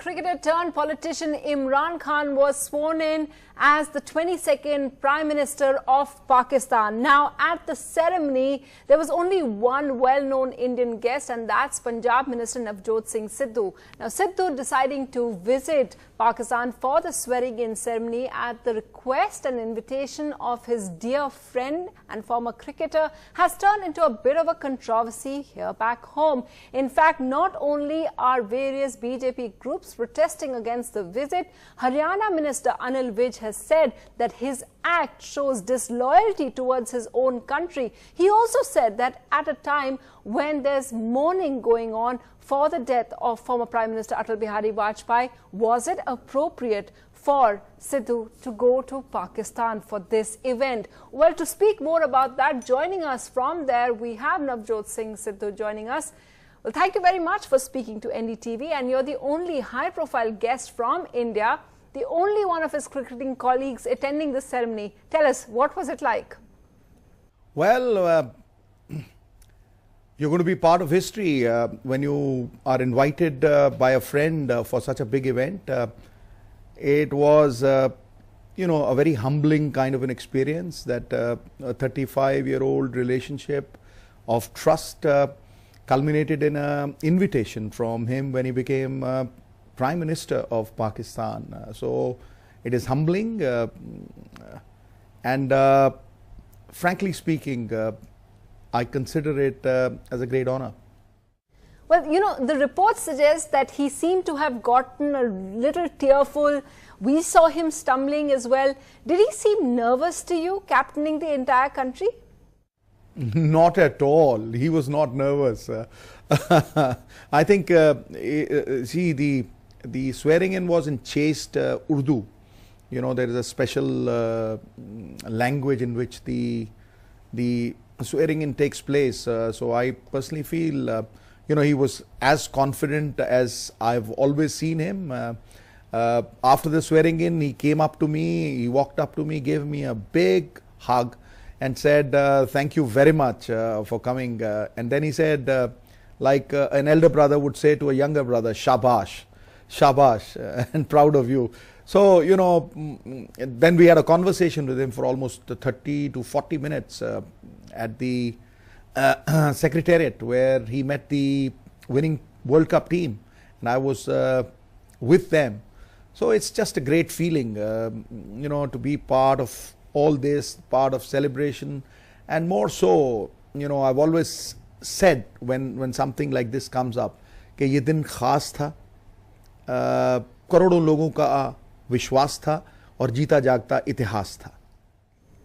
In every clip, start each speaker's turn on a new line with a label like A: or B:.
A: cricketer turned politician Imran Khan was sworn in as the 22nd Prime Minister of Pakistan. Now, at the ceremony, there was only one well-known Indian guest, and that's Punjab Minister Navjot Singh Sidhu. Now, Sidhu deciding to visit Pakistan for the swearing-in ceremony at the request and invitation of his dear friend and former cricketer has turned into a bit of a controversy here back home. In fact, not only are various BJP groups protesting against the visit, Haryana Minister Anil Vij has said that his act shows disloyalty towards his own country. He also said that at a time when there's mourning going on for the death of former Prime Minister Atal Bihari Vajpayee, was it appropriate for Sidhu to go to Pakistan for this event? Well, to speak more about that, joining us from there, we have Navjot Singh Sidhu joining us. Well, thank you very much for speaking to NDTV, and you're the only high-profile guest from India, the only one of his cricketing colleagues attending this ceremony. Tell us, what was it like?
B: Well, you're going to be part of history when you are invited by a friend for such a big event. It was, you know, a very humbling kind of an experience, that a 35-year-old relationship of trust culminated in an invitation from him when he became Prime Minister of Pakistan. So it is humbling and frankly speaking, I consider it as a great honor.
A: Well, you know, the reports suggest that he seemed to have gotten a little tearful. We saw him stumbling as well. Did he seem nervous to you, captaining the entire country?
B: Not at all. He was not nervous. I think, see, the swearing-in was in chaste Urdu. You know, there is a special language in which the swearing-in takes place. So I personally feel, you know, he was as confident as I've always seen him. After the swearing-in, he came up to me, he walked up to me, gave me a big hug and said, thank you very much for coming. And then he said, like an elder brother would say to a younger brother, shabash, shabash, and proud of you. So, you know, then we had a conversation with him for almost 30 to 40 minutes at the Secretariat, where he met the winning World Cup team, and I was with them. So it's just a great feeling, you know, to be part of all this, part of celebration. And more so, you know, I've always said when something like this comes up, कि ये दिन खास था, करोड़ों लोगों का विश्वास था और जीता जागता इतिहास था.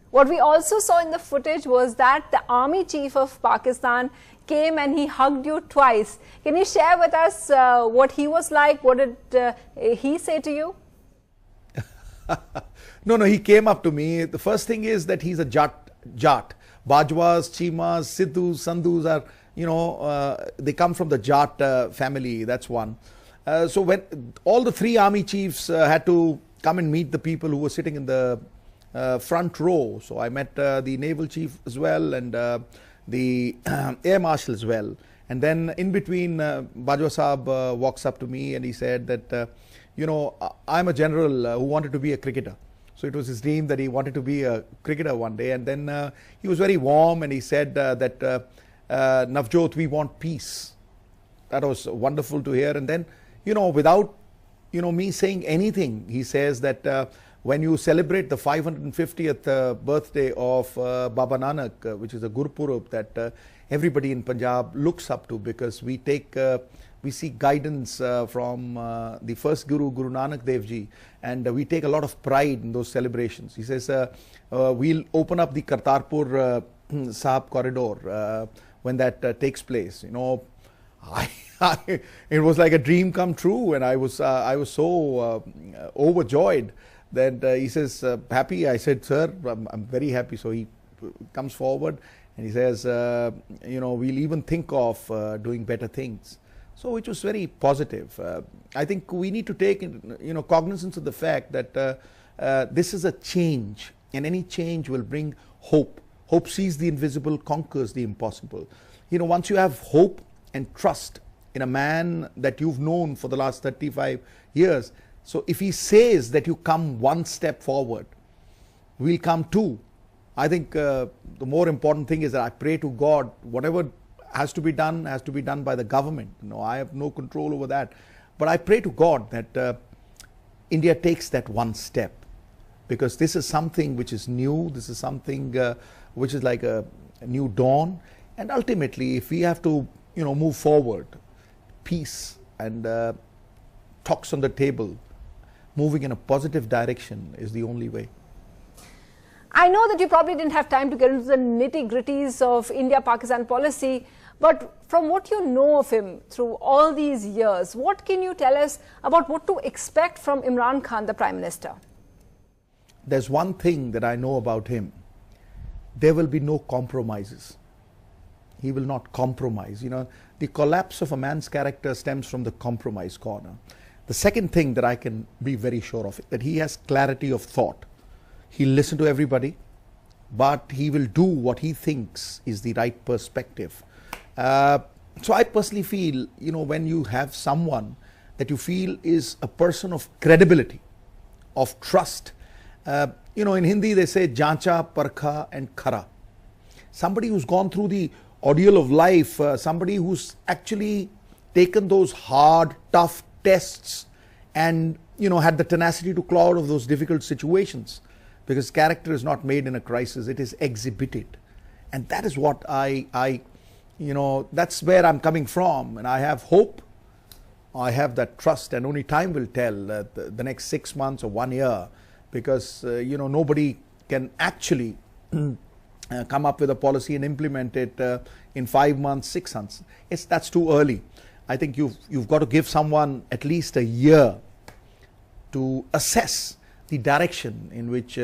A: What we also saw in the footage was that the army chief of Pakistan came and he hugged you twice. Can you share with us what he was like? What did he say to you?
B: No, he came up to me. The first thing is that he's a Jat. Bajwas, Chimas, Sidhus, Sandhus are, you know, they come from the Jat family. That's one. So when all the three army chiefs had to come and meet the people who were sitting in the front row. So I met the naval chief as well, and the air marshal as well. And then in between, Bajwa Saab walks up to me and he said that, you know, I'm a general who wanted to be a cricketer. So it was his dream that he wanted to be a cricketer one day. And then he was very warm and he said that, Navjot, we want peace. That was wonderful to hear. And then, you know, without, you know, me saying anything, he says that when you celebrate the 550th birthday of Baba Nanak, which is a Gurpurab that everybody in Punjab looks up to, because we take, we seek guidance from the first Guru, Guru Nanak Dev Ji, and we take a lot of pride in those celebrations. He says, we'll open up the Kartarpur Sahib corridor when that takes place. You know, it was like a dream come true, and I was so overjoyed. Then he says, happy? I said, sir, I'm very happy. So he comes forward and he says, you know, we'll even think of doing better things. So it was very positive. I think we need to take, you know, cognizance of the fact that this is a change, and any change will bring hope. Hope sees the invisible, conquers the impossible. You know, once you have hope and trust in a man that you've known for the last 35 years. So if he says that you come one step forward, we'll come two. I think the more important thing is that I pray to God, whatever has to be done by the government. I have no control over that. But I pray to God that India takes that one step, because this is something which is new. This is something which is like a new dawn. And ultimately, if we have to, move forward, peace and talks on the table, moving in a positive direction is the only way.
A: I know that you probably didn't have time to get into the nitty-gritties of India-Pakistan policy, but from what you know of him through all these years, what can you tell us about what to expect from Imran Khan, the Prime Minister?
B: There's one thing that I know about him. There will be no compromises. He will not compromise. The collapse of a man's character stems from the compromise corner. The second thing that I can be very sure of, that he has clarity of thought. He'll listen to everybody, but he will do what he thinks is the right perspective. So I personally feel, when you have someone that you feel is a person of credibility, of trust. In Hindi they say jancha, parkha and khara. Somebody who's gone through the ordeal of life, somebody who's actually taken those hard, tough tests and, had the tenacity to claw out of those difficult situations. Because character is not made in a crisis, it is exhibited. And that is what that's where I'm coming from. And I have hope, I have that trust, and only time will tell the next 6 months or 1 year. Because, nobody can actually come up with a policy and implement it in 5 months, 6 months. That's too early. I think you've got to give someone at least a year to assess the direction in which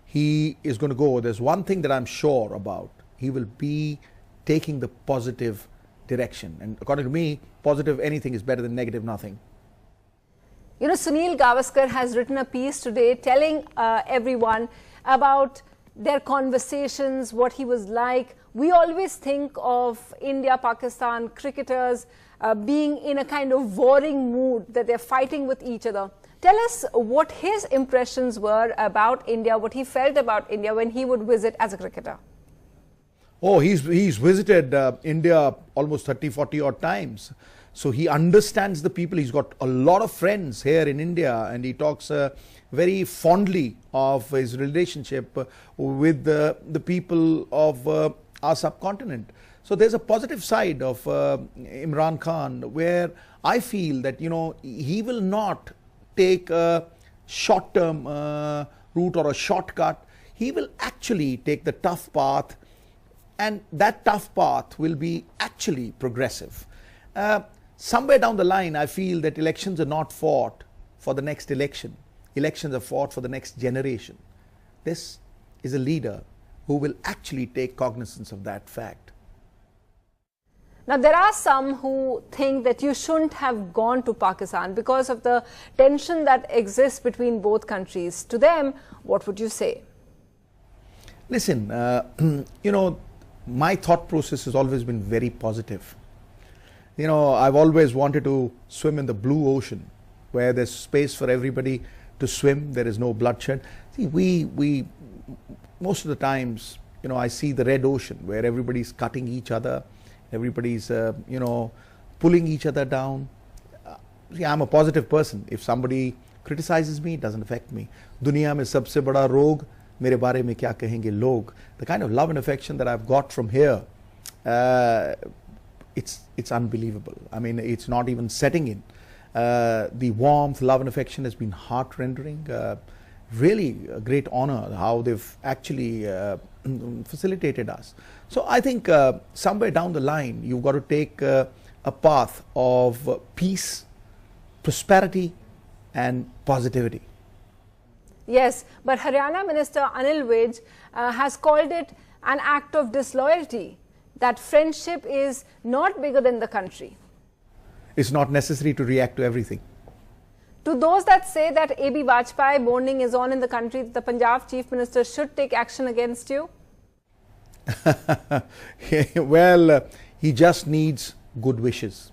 B: he is going to go. There's one thing that I'm sure about. He will be taking the positive direction. And according to me, positive anything is better than negative nothing.
A: Sunil Gavaskar has written a piece today telling everyone about their conversations, what he was like. We always think of India-Pakistan cricketers being in a kind of warring mood, that they're fighting with each other. Tell us what his impressions were about India, what he felt about India when he would visit as a cricketer.
B: Oh, he's visited India almost 30, 40 odd times. So he understands the people. He's got a lot of friends here in India, and he talks very fondly of his relationship with the people of our subcontinent. So there's a positive side of Imran Khan, where I feel that, he will not take a short-term route or a shortcut. He will actually take the tough path, and that tough path will be actually progressive. Somewhere down the line, I feel that elections are not fought for the next election. Elections are fought for the next generation. This is a leader who will actually take cognizance of that fact.
A: Now, there are some who think that you shouldn't have gone to Pakistan because of the tension that exists between both countries. To them, what would you say?
B: Listen, my thought process has always been very positive. I've always wanted to swim in the blue ocean, where there's space for everybody to swim. There is no bloodshed. See, we most of the times, I see the red ocean, where everybody's cutting each other. Everybody's, pulling each other down. See, I'm a positive person. If somebody criticizes me, it doesn't affect me. Duniya mein sabse bada rog, mere bare mein kya kahenge log. The kind of love and affection that I've got from here, it's unbelievable. I mean, it's not even setting in. The warmth, love and affection has been heart-rendering. Really a great honor how they've actually facilitated us. So I think somewhere down the line, you've got to take a path of peace, prosperity and positivity.
A: Yes, but Haryana Minister Anil Vij has called it an act of disloyalty, that friendship is not bigger than the country.
B: It's not necessary to react to everything.
A: To those that say that A.B. Vajpayee mourning is on in the country, the Punjab Chief Minister should take action against you?
B: Well, he just needs good wishes.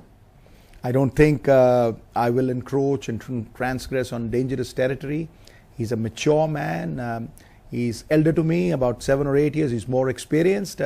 B: I don't think I will encroach and transgress on dangerous territory. He's a mature man. He's elder to me, about 7 or 8 years. He's more experienced.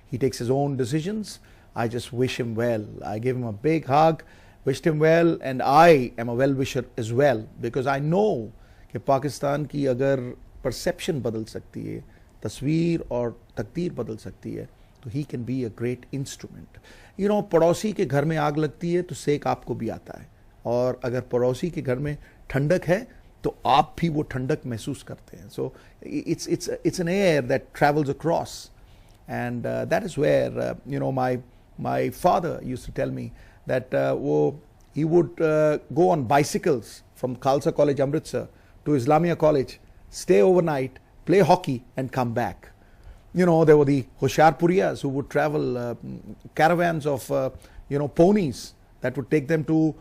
B: He takes his own decisions. I just wish him well. I gave him a big hug, wished him well, and I am a well-wisher as well, because I know कि पाकिस्तान की अगर perception बदल सकती है, तस्वीर और तकदीर बदल सकती है, तो he can be a great instrument. You know, पड़ोसी के घर में आग लगती है तो सेक आपको भी आता है, और अगर पड़ोसी के घर में ठंडक है तो आप भी वो ठंडक महसूस करते हैं. So it's an air that travels across, and that is where you know, my father used to tell me that he would go on bicycles from Khalsa College Amritsar to Islamia College, stay overnight, play hockey and come back. You know, there were the Hoshiarpuriyas who would travel caravans of you know, ponies that would take them to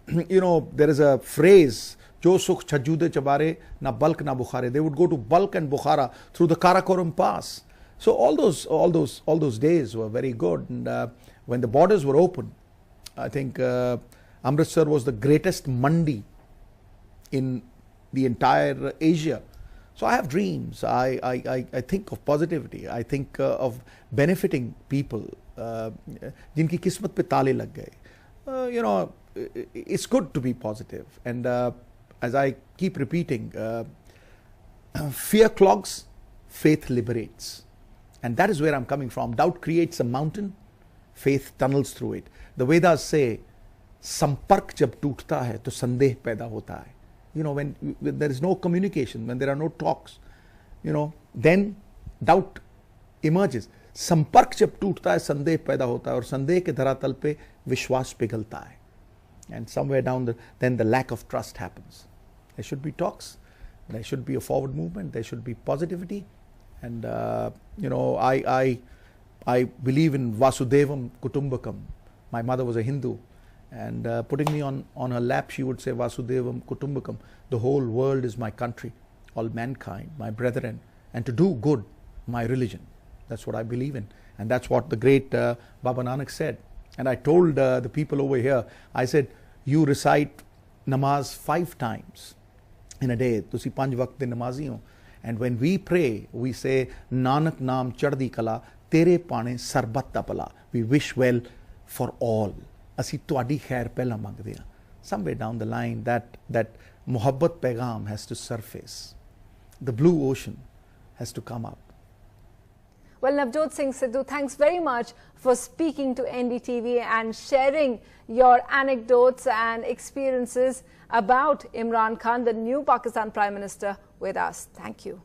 B: you know, there is a phrase, Jo Sukh Chhajude Chabare na Balk na Bukhare. They would go to Balk and Bukhara through the Karakoram Pass. So all those days were very good. And when the borders were open, I think Amritsar was the greatest mandi in the entire Asia. So I have dreams. I think of positivity. I think of benefiting people. Jinki kismat pe taale lag gaye. You know, it's good to be positive. And as I keep repeating, fear clogs, faith liberates. And that is where I'm coming from. Doubt creates a mountain, faith tunnels through it. The Vedas say, संपर्क जब टूटता है तो संदेह पैदा होता है. You know, when there is no communication, when there are no talks, you know, then doubt emerges. संपर्क जब टूटता है संदेह पैदा होता है, और संदेह के धरातल पे विश्वास पिघलता है. And somewhere down then the lack of trust happens. There should be talks, there should be a forward movement, there should be positivity. And you know, I believe in Vasudevam Kutumbakam. My mother was a Hindu, and putting me on her lap, she would say, Vasudevam Kutumbakam, the whole world is my country, all mankind, my brethren, and to do good, my religion. That's what I believe in, and that's what the great Baba Nanak said. And I told the people over here, I said, you recite namaz 5 times in a day. Tusi 5 waqt de namazi ho. And when we pray, we say, Nanak naam chaddi kala, tere paane sarbat da pala. We wish well for all. Asi tuadi khair pehla mangde hain. Somewhere down the line, that muhabbat paigam has to surface. The blue ocean has to come up.
A: Well, Navjot Singh Sidhu, thanks very much for speaking to NDTV and sharing your anecdotes and experiences about Imran Khan, the new Pakistan Prime Minister, with us. Thank you.